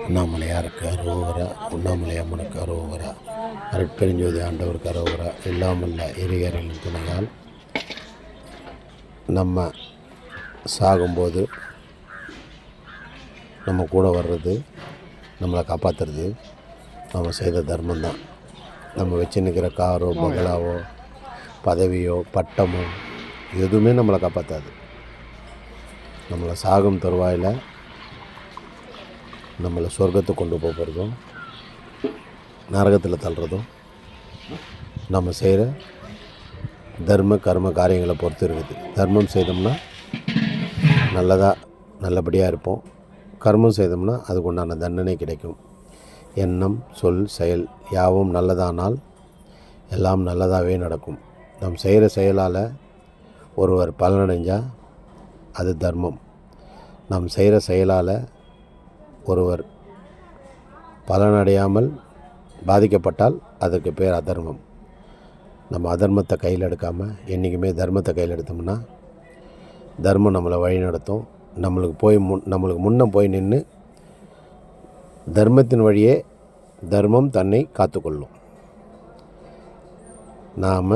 அண்ணாமலையாருக்கு அரோகரா, உண்ணாமலை அம்மனுக்கு அரோகரா, அருட்பெருஞ்சோதி ஆண்டவருக்கு அரோகரா. இல்லாமல்ல இறையரின் துணையால் நம்ம சாகும்போது நம்ம கூட வர்றது, நம்மளை காப்பாற்றுறது நம்ம செய்த தர்மந்தான். நம்ம வச்சு நிற்கிற காரோ பங்களாவோ பதவியோ பட்டமோ எதுவுமே நம்மளை காப்பாற்றாது. நம்மளை சாகும் தருவாயில் நம்மளை சொர்க்கத்துக்கு கொண்டு போகிறதும் நரகத்தில் தள்ளுறதும் நம்ம செய்கிற தர்ம கர்ம காரியங்களை பொறுத்து இருக்குது. தர்மம் செய்தோம்னா நல்லபடியாக இருப்போம். கர்மம் செய்தோம்னா அதுக்கு உண்டான தண்டனை கிடைக்கும். எண்ணம் சொல் செயல் யாவும் நல்லதானால் எல்லாம் நல்லதாகவே நடக்கும். நாம் செய்கிற செயலால் ஒருவர் பலனடைஞ்சால் அது தர்மம். நாம் செய்கிற செயலால் ஒருவர் பலனடையாமல் பாதிக்கப்பட்டால் அதற்கு பேர் அதர்மம். நம்ம அதர்மத்தை கையில் எடுக்காமல் என்றைக்குமே தர்மத்தை கையில் எடுத்தோம்னா தர்மம் நம்மளை வழி நடத்தும். நம்மளுக்கு முன்னே போய் நின்று தர்மத்தின் வழியே தர்மம் தன்னை காத்துக்கொள்ளும். நாம்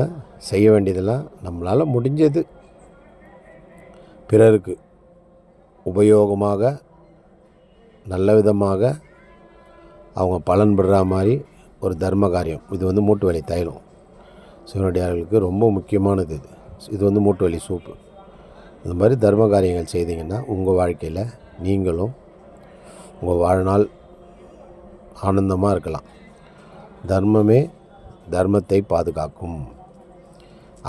செய்ய வேண்டியதெல்லாம் நம்மளால் முடிஞ்சது பிறருக்கு உபயோகமாக நல்ல விதமாக அவங்க பலன் பெறுற மாதிரி ஒரு தர்ம காரியம். இது மூட்டு வலி தைலம் சிவனடியார்களுக்கு ரொம்ப முக்கியமானது. இது மூட்டு வலி சூப்பு. இந்த மாதிரி தர்ம காரியங்கள் செய்தீங்கன்னா உங்கள் வாழ்க்கையில் நீங்களும் உங்கள் வாழ்நாள் ஆனந்தமாக இருக்கலாம். தர்மமே தர்மத்தை பாதுகாக்கும்,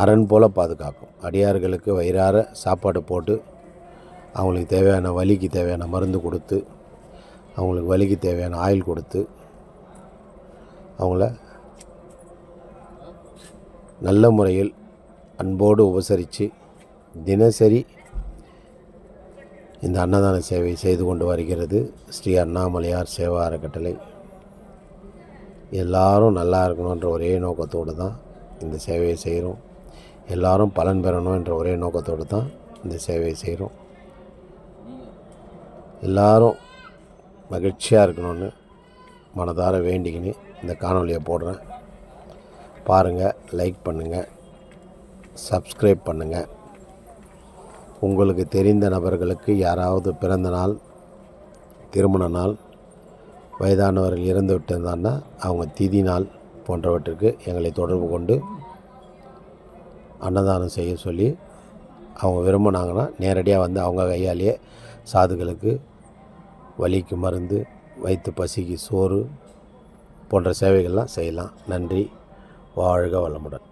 அரண் போல பாதுகாக்கும். அடியார்களுக்கு வயிறார சாப்பாடு போட்டு அவங்களுக்கு தேவையான வலிக்கு தேவையான மருந்து கொடுத்து அவங்களுக்கு வலிக்கு தேவையான ஆயில் கொடுத்து அவங்கள நல்ல முறையில் அன்போடு உபசரித்து தினசரி இந்த அன்னதான சேவை செய்து கொண்டு வருகிறது ஸ்ரீ அண்ணாமலையார் சேவா அறக்கட்டளை. எல்லாரும் நல்லா இருக்கணுன்ற ஒரே நோக்கத்தோடு தான் இந்த சேவையை செய்கிறோம். எல்லாரும் பலன் பெறணும் என்ற ஒரே நோக்கத்தோடு தான் இந்த சேவையை செய்கிறோம். எல்லாரும் மகிழ்ச்சியாக இருக்கணும்னு மனதார வேண்டிக்கின்னு இந்த காணொலியை போடுறேன். பாருங்கள், லைக் பண்ணுங்கள், சப்ஸ்கிரைப் பண்ணுங்கள். உங்களுக்கு தெரிந்த நபர்களுக்கு யாராவது பிறந்த நாள், திருமண நாள், வயதானவர்கள் இறந்து விட்டிருந்தாங்கன்னா அவங்க திதி நாள் போன்றவற்றுக்கு எங்களை தொடர்பு கொண்டு அன்னதானம் செய்ய சொல்லி அவங்க விரும்பினாங்கன்னா நேரடியாக வந்து அவங்க கையாலேயே சாதுகளுக்கு வலிக்கு மருந்து, வயிற்று பசிக்கு சோறு போன்ற சேவைகள்லாம் செய்யலாம். நன்றி. வாழ்க வளமுடன்.